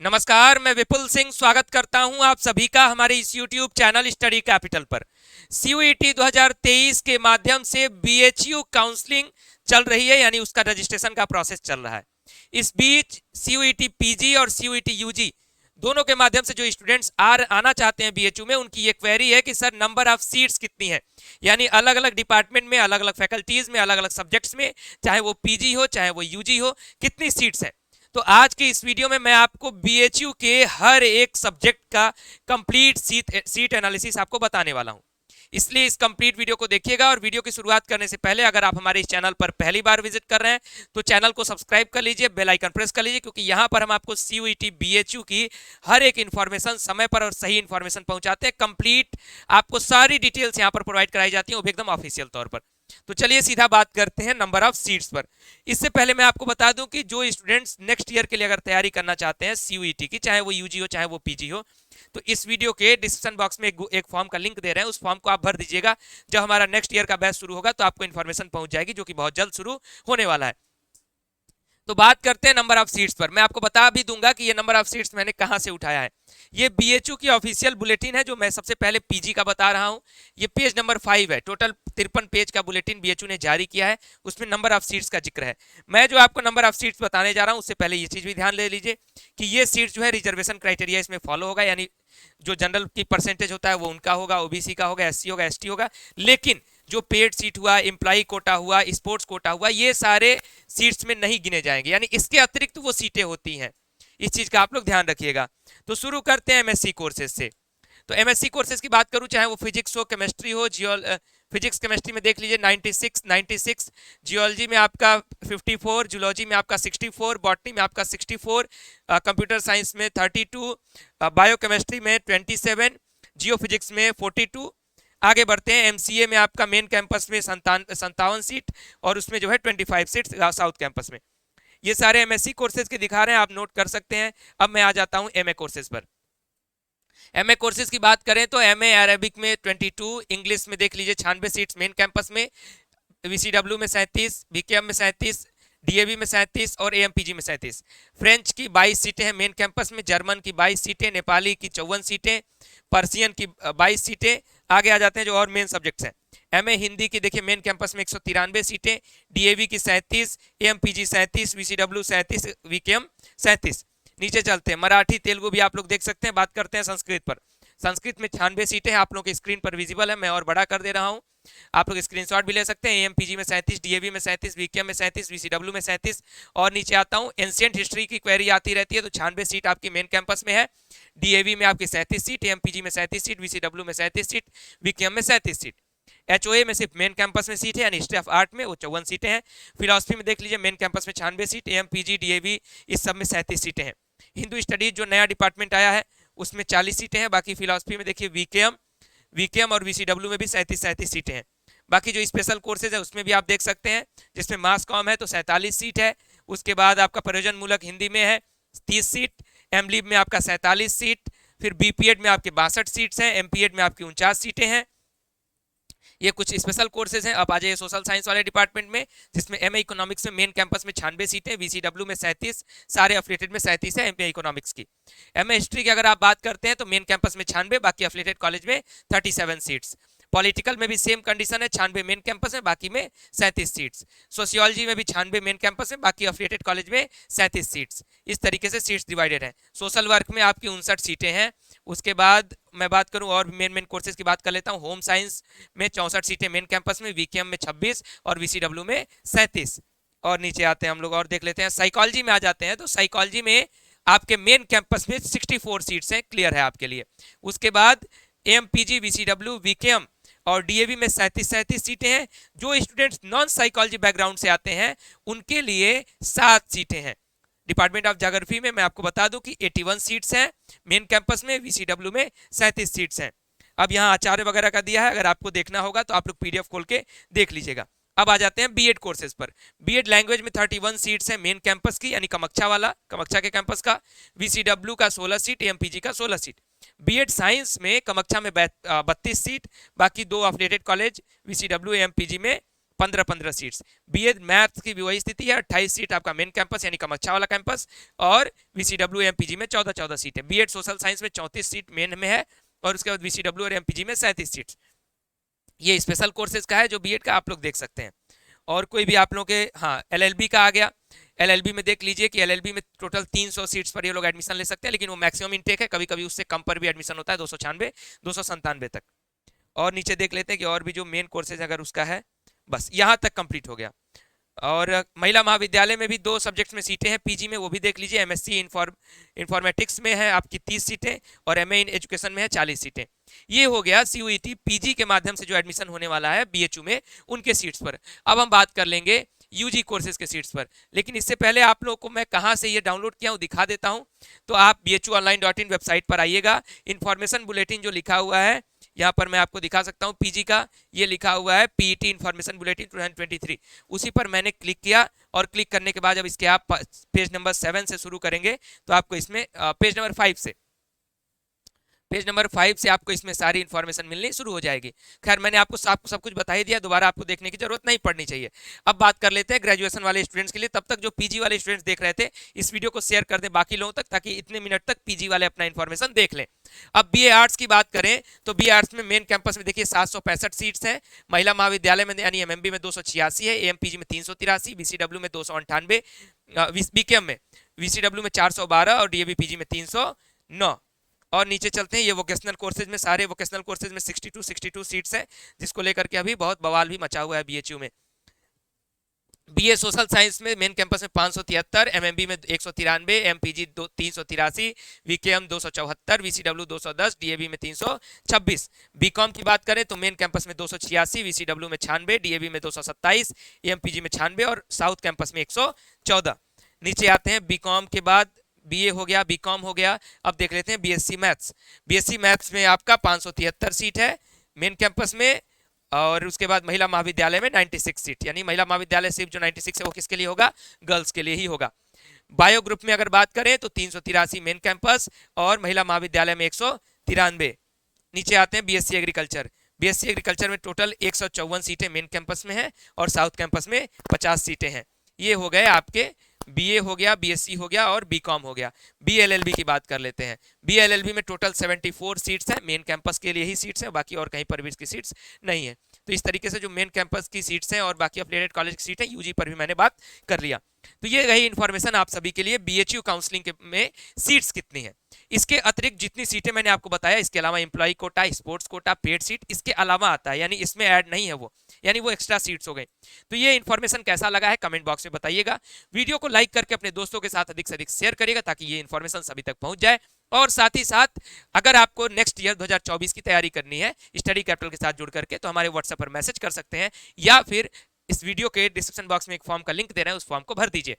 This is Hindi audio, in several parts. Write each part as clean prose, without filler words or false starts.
नमस्कार, मैं विपुल सिंह स्वागत करता हूं आप सभी का हमारे इस YouTube चैनल स्टडी कैपिटल पर। CUET 2023 के माध्यम से BHU काउंसलिंग चल रही है, यानी उसका रजिस्ट्रेशन का प्रोसेस चल रहा है। इस बीच CUET PG और CUET UG दोनों के माध्यम से जो स्टूडेंट्स आना चाहते हैं BHU में, उनकी ये क्वेरी है कि सर नंबर ऑफ सीट्स कितनी है, यानी अलग अलग डिपार्टमेंट में, अलग अलग फैकल्टीज में, अलग अलग सब्जेक्ट्स में, चाहे वो PG हो चाहे वो UG हो, कितनी सीट्स है। तो आज की इस वीडियो में मैं आपको BHU के हर एक सब्जेक्ट का कंप्लीट सीट एनालिसिस आपको बताने वाला हूं। इसलिए इस कंप्लीट वीडियो को देखिएगा। और वीडियो की शुरुआत करने से पहले अगर आप हमारे इस चैनल पर पहली बार विजिट कर रहे हैं तो चैनल को सब्सक्राइब कर लीजिए, बेल आइकन प्रेस कर लीजिए, क्योंकि यहां पर हम आपको CUET BHU की हर एक इंफॉर्मेशन समय पर और सही इंफॉर्मेशन पहुंचाते हैं। कंप्लीट आपको सारी डिटेल्स यहां पर प्रोवाइड कराई जाती है, वो एकदम ऑफिशियल तौर पर। तो चलिए सीधा बात करते हैं नंबर ऑफ सीट्स पर। इससे पहले मैं आपको बता दूं कि जो स्टूडेंट्स नेक्स्ट ईयर के लिए अगर तैयारी करना चाहते हैं CUET की, चाहे वो UG हो चाहे वो PG हो, तो इस वीडियो के डिस्क्रिप्शन बॉक्स में एक फॉर्म का लिंक दे रहे हैं। उस फॉर्म को आप भर दीजिएगा। जब हमारा नेक्स्ट ईयर का बैच शुरू होगा तो आपको इन्फॉर्मेशन पहुंच जाएगी, जो कि बहुत जल्द शुरू होने वाला है। तो बात करते हैं नंबर ऑफ सीट्स पर। मैं आपको बता भी दूंगा कि ये नंबर ऑफ सीट्स मैंने कहां से उठाया है। ये BHU की ऑफिशियल बुलेटिन है, जो मैं सबसे पहले PG का बता रहा हूं। ये पेज नंबर 5 है। टोटल 53 पेज का बुलेटिन BHU ने जारी किया है, उसमें नंबर ऑफ सीट्स का जिक्र है। मैं जो आपको नंबर ऑफ सीट्स बताने जा रहा हूं, उससे पहले ये चीज भी ध्यान ले लीजिए कि ये सीट जो है रिजर्वेशन क्राइटेरिया इसमें फॉलो होगा, यानी जो जनरल की परसेंटेज होता है वो उनका होगा, OBC का होगा, SC होगा, ST होगा। लेकिन जो पेड सीट हुआ, एम्प्लॉय कोटा हुआ, स्पोर्ट्स कोटा हुआ, ये सारे सीट्स में नहीं गिने जाएंगे, यानी इसके अतिरिक्त वो सीटें होती हैं। इस चीज का आप लोग ध्यान रखिएगा। तो शुरू करते हैं MSc कोर्सेज से। तो MSc कोर्सेज की बात करूं, चाहे वो फिजिक्स हो, केमिस्ट्री हो, फिजिक्स केमिस्ट्री में देख लीजिए 96, जियोलॉजी में आपका 54, जूलॉजी में आपका 64, बॉटनी में आपका 64, कंप्यूटर साइंस में 32, बायोकेमिस्ट्री में 27, जियोफिजिक्स में 42। आगे बढ़ते हैं, MCA में आपका मेन कैंपस में 57 सीट, और उसमें जो है 25 सीट साउथ कैंपस में। ये सारे MSc कोर्सेज के दिखा रहे हैं, आप नोट कर सकते हैं। अब मैं आ जाता हूं MA कोर्सेज पर। MA कोर्सेज की बात करें तो MA अरेबिक में 22, इंग्लिश में देख लीजिए 96 सीट्स मेन कैंपस में, VCW में 37, BKM में 37, DAV में 37 और AMPG में 37। फ्रेंच की 22 सीटें हैं मेन कैंपस में, जर्मन की 22 सीटें, नेपाली की 54 सीटें, पर्सियन की 22 सीटें। आगे आ जाते हैं जो और मेन सब्जेक्ट्स हैं। MA हिंदी की देखिए मेन कैंपस में 193 सीटें, DAV की 37, AMPG 37, VCW 37, VKM 37। नीचे चलते हैं, मराठी तेलुगु भी आप लोग देख सकते हैं। बात करते हैं संस्कृत पर। संस्कृत में 96 सीटें हैं, आप लोगों की स्क्रीन पर विजिबल है, मैं और बड़ा कर दे रहा हूं, आप लोग स्क्रीनशॉट भी ले सकते हैं। AMPG में 37, DAV में 37, VKM में 37, VCW में 37। और नीचे आता हूं, एंशिएंट हिस्ट्री की क्वेरी आती रहती है, तो 96 सीट आपकी मेन कैंपस में है, DAV में आपकी 37 सीट, AMPG में 37 सीट, VCW में 37 सीट, VKM में 37 सीट। HOA में सिर्फ मेन कैंपस में सीट है, यानी हिस्ट्री ऑफ आर्ट में वो 54 सीटें हैं। फिलोसफी में देख लीजिए मेन कैंपस में 96 सीट, AMPG DAV इस सब में 37 सीटें हैं। हिंदू स्टडीज जो नया डिपार्टमेंट आया है उसमें 40 सीटें हैं। बाकी फिलोसफी में देखिए VKM और VCW में भी 37 सीटें हैं। बाकी जो स्पेशल कोर्सेज है उसमें भी आप देख सकते हैं, जिसमें मास कॉम है तो 47 सीट है। उसके बाद आपका प्रयोजन मूलक हिंदी में है 30 सीट, MLib में आपका 47 सीट, फिर BPEd में आपके 62 सीट्स हैं, MPEd में आपकी 49 सीटें हैं। ये कुछ स्पेशल कोर्सेज हैं। अब आ जाइए सोशल साइंस वाले डिपार्टमेंट में, जिसमें MA इकोनॉमिक्स में मेन कैंपस में 96 सीटें, VCW में 37, सारे अफिलिएटेड में 37 है MA इकोनॉमिक्स की। MA हिस्ट्री की अगर आप बात करते हैं तो मेन कैंपस में 96, बाकी अफिलिएटेड कॉलेज में 37 सीट्स। पॉलिटिकल में भी सेम कंडीशन है, 96 मेन कैंपस में, बाकी में 37 सीट्स। सोशियोलॉजी में भी 96 मेन कैंपस में, बाकी अफिलिएटेड कॉलेज में 37 सीट्स। इस तरीके से सीट्स डिवाइडेड है। सोशल वर्क में आपकी 59 सीटें हैं। उसके बाद मैं बात करूं और मेन कोर्सेज की बात कर लेता हूं। होम साइंस में 64 सीटें मेन कैंपस में, VKM में 26 और VCW में 37। और नीचे आते हैं हम लोग और देख लेते हैं, साइकोलॉजी में आ जाते हैं। तो साइकोलॉजी में आपके मेन कैंपस में 64 सीट्स हैं, क्लियर है आपके लिए। उसके बाद AMPG, VCW, VKM और DAV में 37 सीटें हैं। जो स्टूडेंट्स नॉन साइकोलॉजी बैकग्राउंड से आते हैं उनके लिए 7 सीटें हैं। डिपार्टमेंट ऑफ ज्योग्राफी में मैं आपको बता दूं कि 81 सीट्स हैं मेन कैंपस में, VCW में 37 सीट्स हैं। अब यहाँ आचार्य वगैरह का दिया है, अगर आपको देखना होगा तो आप लोग PDF खोल के देख लीजिएगा। अब आ जाते हैं BEd कोर्सेज पर। BEd लैंग्वेज में 31 सीट्स हैं मेन कैंपस की, यानी कमक्षा के कैंपस का। VCW का 16 सीट, AMPG का 16 सीट। BEd साइंस में कमक्षा में 32 सीट, बाकी दो अफिलिएटेड कॉलेज VCW AMPG में 15-15 सीट्स। बीए मैथ्स की भी वही स्थिति है, 28 सीट आपका मेन कैंपस यानी कामाख्या वाला कैंपस, और वीसीडब्ल्यू एमपीजी में 14-14 सीट है। बीएड सोशल साइंस में 34 सीट मेन में है, और उसके बाद वीसीडब्ल्यू और एमपीजी में 37 सीट। ये स्पेशल कोर्सेज का है जो बीएड का, आप लोग देख सकते हैं। और कोई भी आप लोगों के, हाँ एलएलबी का आ गया। एलएलबी में देख लीजिए कि एलएलबी में टोटल 300 सीट्स पर ये लोग एडमिशन ले सकते हैं, लेकिन वो मैक्सिमम इनटेक है, कभी कभी उससे कम पर भी एडमिशन होता है, 296 297 तक। और नीचे देख लेते हैं कि और भी जो मेन कोर्सेज अगर उसका है, बस यहाँ तक कंप्लीट हो गया। और महिला महाविद्यालय में भी 2 सब्जेक्ट्स में सीटें हैं पीजी में, वो भी देख लीजिए। एमएससी इंफॉर्मेटिक्स में है आपकी 30 सीटें, और एमए इन एजुकेशन में है 40 सीटें। ये हो गया सीयूईटी पीजी के माध्यम से जो एडमिशन होने वाला है बीएचयू में, उनके सीट्स पर। अब हम बात कर लेंगे यूजी कोर्सेज के सीट्स पर, लेकिन इससे पहले आप लोगों को मैं कहाँ से ये डाउनलोड किया हूँ दिखा देता हूँ। तो आप bhuonline.in वेबसाइट पर आइएगा, इन्फॉर्मेशन बुलेटिन जो लिखा हुआ है यहाँ पर मैं आपको दिखा सकता हूँ, पीजी का ये लिखा हुआ है पीईटी इन्फॉर्मेशन बुलेटिन 2023, उसी पर मैंने क्लिक किया। और क्लिक करने के बाद जब इसके आप पेज नंबर 7 से शुरू करेंगे तो आपको इसमें पेज नंबर 5 से आपको इसमें सारी इन्फॉर्मेशन मिलनी शुरू हो जाएगी। खैर मैंने आपको सब कुछ बता ही दिया, दोबारा आपको देखने की जरूरत नहीं पड़नी चाहिए। अब बात कर लेते हैं ग्रेजुएशन वाले स्टूडेंट्स के लिए। तब तक जो पीजी वाले स्टूडेंट्स देख रहे थे, इस वीडियो को शेयर कर दें बाकी लोगों तक, ताकि इतने मिनट तक पीजी वाले अपना इन्फॉर्मेशन देख लें। अब बीए आर्ट्स की बात करें तो बीए आर्ट्स में मेन कैंपस में देखिए 765 सीट्स हैं। महिला महाविद्यालय में यानी एमएमबी में 286 है, एएमपीजी में 383, बीसीडब्ल्यू में 298, बीकेएम में वीसीडब्ल्यू में 412 और डीएवी पीजी में 309। और नीचे चलते हैं, ये वोकेशनल कोर्सेज में, सारे वोकेशनल कोर्सेज में 62 सीट्स हैं, जिसको लेकर के अभी बहुत बवाल भी मचा हुआ है बीएचयू में। बीए सोशल साइंस में मेन कैंपस में 573, एमएमबी में 193, एमपीजी 383, वीकेएम 274, वीसीडब्ल्यू 210, डीएवी में 326। बीकॉम की बात करें तो मेन कैंपस में 286, वीसीडब्ल्यू में 96, डीएवी में 227, एमपीजी में 96 और साउथ कैंपस में 114। नीचे आते हैं, बीकॉम के बाद बीए हो गया, बीकॉम हो गया। अब देख लेते हैं बीएससी मैथ्स। बीएससी मैथ्स में आपका 573 सीट है मेन कैंपस में, और उसके बाद महिला महाविद्यालय में 96 सीट, यानी महिला महाविद्यालय सिर्फ जो 96 है वो किसके लिए होगा, गर्ल्स के लिए ही होगा। बायो ग्रुप में अगर बात करें तो 383 मेन कैंपस और महिला महाविद्यालय में 193। नीचे आते हैं बीएससी एग्रीकल्चर। बीएससी एग्रीकल्चर में टोटल 154 सीटें मेन कैंपस में है, और साउथ कैंपस में 50 सीटें हैं। ये हो गए आपके बीए हो गया, बीएससी हो गया और बीकॉम हो गया। बीएलएलबी की बात कर लेते हैं। बीएलएलबी में टोटल 74 सीट्स हैं, मेन कैंपस के लिए ही सीट्स हैं, बाकी और कहीं पर भी इसकी सीट्स नहीं है। तो इस तरीके से जो मेन कैंपस की सीट्स हैं और बाकी अफिलिएटेड कॉलेज की सीट है, यूजी पर भी मैंने बात कर लिया। तो ये रही इन्फॉर्मेशन आप सभी के लिए बीएचयू काउंसलिंग में सीट्स कितनी है। इसके अतिरिक्त जितनी सीटें मैंने आपको बताया, इसके अलावा employ quota, sports quota, paid seat इसके अलावा आता है, यानी इसमें ऐड नहीं है वो, यानी वो एक्स्ट्रा सीट्स हो गई। तो ये इन्फॉर्मेशन कैसा लगा है कमेंट बॉक्स में बताइएगा। वीडियो को लाइक करके अपने दोस्तों के साथ अधिक से अधिक शेयर करिएगा, ताकि ये इन्फॉर्मेशन सभी तक पहुंच जाए। और साथ ही साथ अगर आपको नेक्स्ट ईयर 2024 की तैयारी करनी है स्टडी कैपिटल के साथ जुड़ करके, तो हमारे व्हाट्सएप पर मैसेज कर सकते हैं, या फिर इस वीडियो के डिस्क्रिप्शन बॉक्स में एक फॉर्म का लिंक दे रहे हैं, उस फॉर्म को भर दीजिए।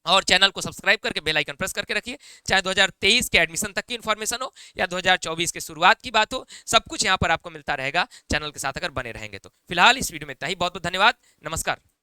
और चैनल को सब्सक्राइब करके बेल आइकन प्रेस करके रखिए, चाहे 2023 के एडमिशन तक की इन्फॉर्मेशन हो या 2024 के शुरुआत की बात हो, सब कुछ यहाँ पर आपको मिलता रहेगा चैनल के साथ अगर बने रहेंगे तो। फिलहाल इस वीडियो में इतना ही, बहुत बहुत धन्यवाद, नमस्कार।